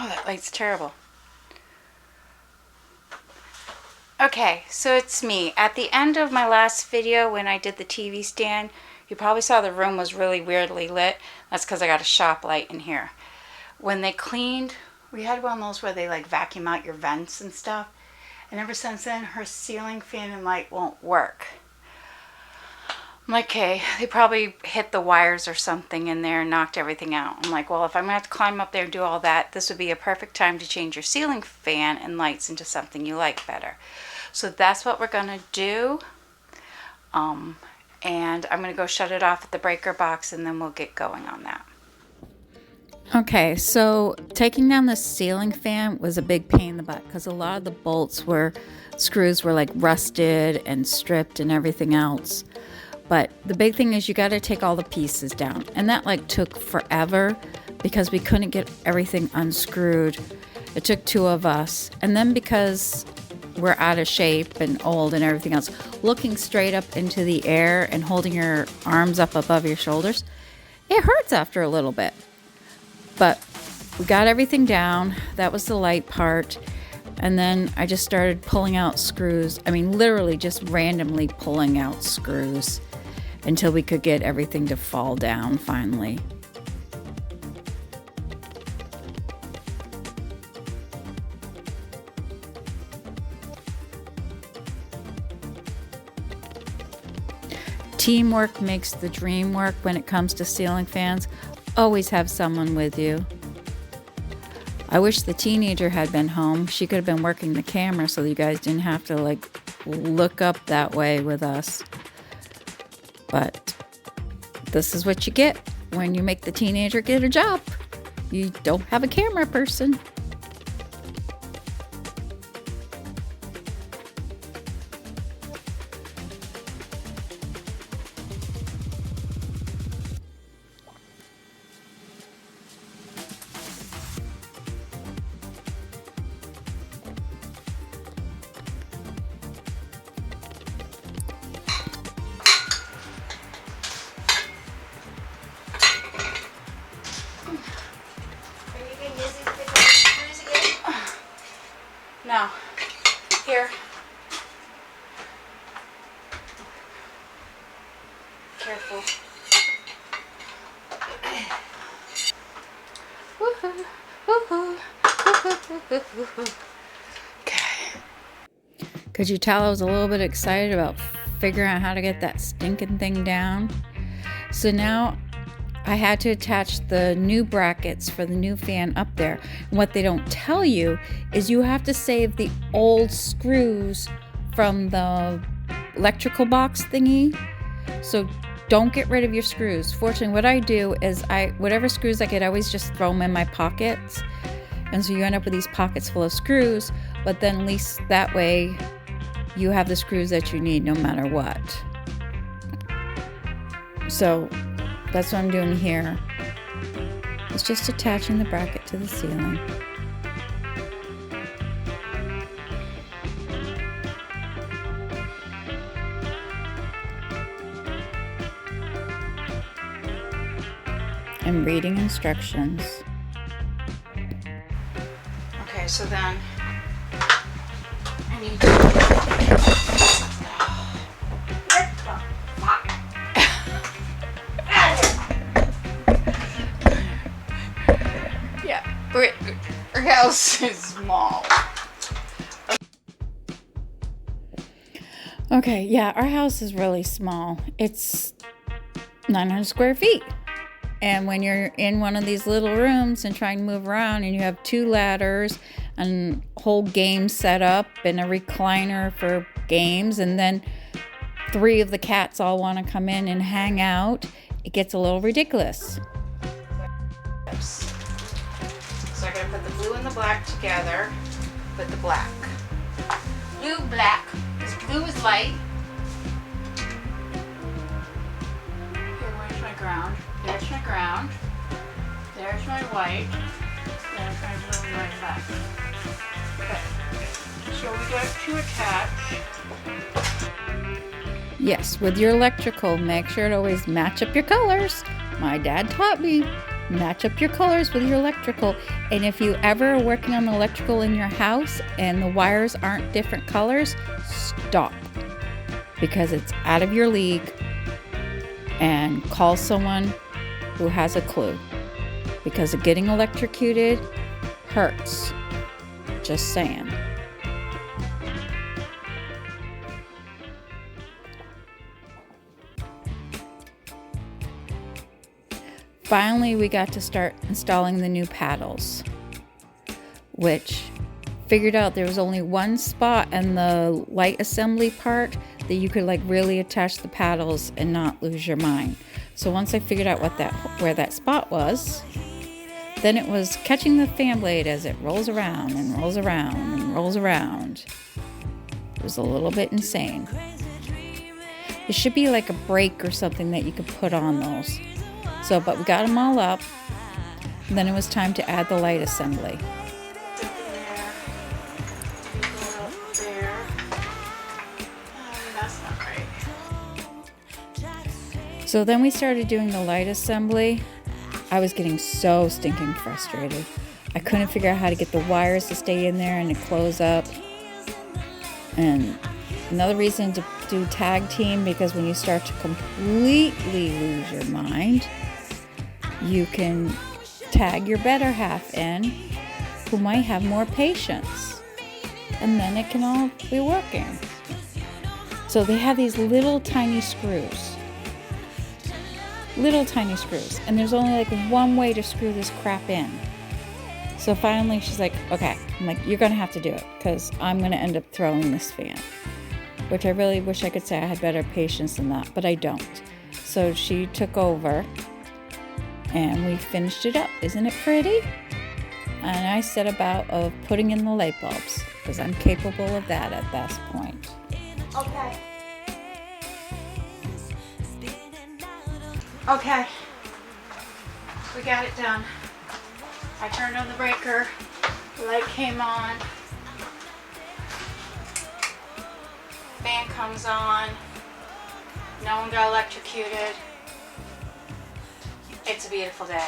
Oh, that light's terrible. Okay, so it's me. At the end of my last video when I did the TV stand, you probably saw the room was really weirdly lit. That's because I got a shop light in here. When they cleaned, we had one of those where they like vacuum out your vents and stuff. And ever since then, her ceiling fan and light won't work. I'm like, okay, they probably hit the wires or something in there and knocked everything out. I'm like, well, if I'm going to have to climb up there and do all that, this would be a perfect time to change your ceiling fan and lights into something you like better. So that's what we're going to do. And I'm going to go shut it off at the breaker box and then we'll get going on that. Okay, so taking down the ceiling fan was a big pain in the butt because a lot of the screws were like rusted and stripped and everything else. But the big thing is you got to take all the pieces down. And that like took forever because we couldn't get everything unscrewed. It took two of us. And then because we're out of shape and old and everything else, looking straight up into the air and holding your arms up above your shoulders, it hurts after a little bit. But we got everything down. That was the light part. And then I just started pulling out screws. I mean, literally just randomly pulling out screws until we could get everything to fall down finally. Teamwork makes the dream work when it comes to ceiling fans. Always have someone with you. I wish the teenager had been home. She could have been working the camera so you guys didn't have to like look up that way with us. But this is what you get when you make the teenager get a job. You don't have a camera person. No. Here. Careful. Woohoo! Woohoo! Woohoo! Okay. Could you tell I was a little bit excited about figuring out how to get that stinking thing down? So now I had to attach the new brackets for the new fan up there. And what they don't tell you is you have to save the old screws from the electrical box thingy. So don't get rid of your screws. Fortunately, what I do is whatever screws I get, I always just throw them in my pockets. And so you end up with these pockets full of screws, but then at least that way you have the screws that you need no matter what. So that's what I'm doing here. It's just attaching the bracket to the ceiling. And reading instructions. Okay, so then I need to... Our house is small. Okay, yeah, our house is really small. It's 900 square feet. And when you're in one of these little rooms and trying to move around and you have two ladders and whole game set up and a recliner for games and then 3 of the cats all want to come in and hang out, it gets a little ridiculous. So I'm going to put the blue and the black together with the black. Blue, black. Because blue is light. Here, where's my ground? There's my ground. There's my white. There's my blue and my black. Okay. So we got to attach. Yes, with your electrical, make sure to always match up your colors. My dad taught me. Match up your colors with your electrical. And if you ever are working on the electrical in your house and the wires aren't different colors, stop, because it's out of your league, and call someone who has a clue, because getting electrocuted hurts. Just saying. Finally, we got to start installing the new paddles, which figured out there was only one spot in the light assembly part that you could like really attach the paddles and not lose your mind. So once I figured out where that spot was, then it was catching the fan blade as it rolls around and rolls around and rolls around. It was a little bit insane. It should be like a brake or something that you could put on those. So, but we got them all up, and then it was time to add the light assembly. So then we started doing the light assembly. I was getting so stinking frustrated. I couldn't figure out how to get the wires to stay in there and to close up. And another reason to do tag team, because when you start to completely lose your mind, you can tag your better half in, who might have more patience, and then it can all be working. So they have these little tiny screws, and there's only like one way to screw this crap in. So finally she's like, okay, I'm like, you're gonna have to do it, because I'm gonna end up throwing this fan, which I really wish I could say I had better patience than that, but I don't. So she took over and we finished it up. Isn't it pretty? And I set about of putting in the light bulbs, because I'm capable of that at this point. Okay. Okay. We got it done. I turned on the breaker. The light came on. Fan comes on. No one got electrocuted. It's a beautiful day.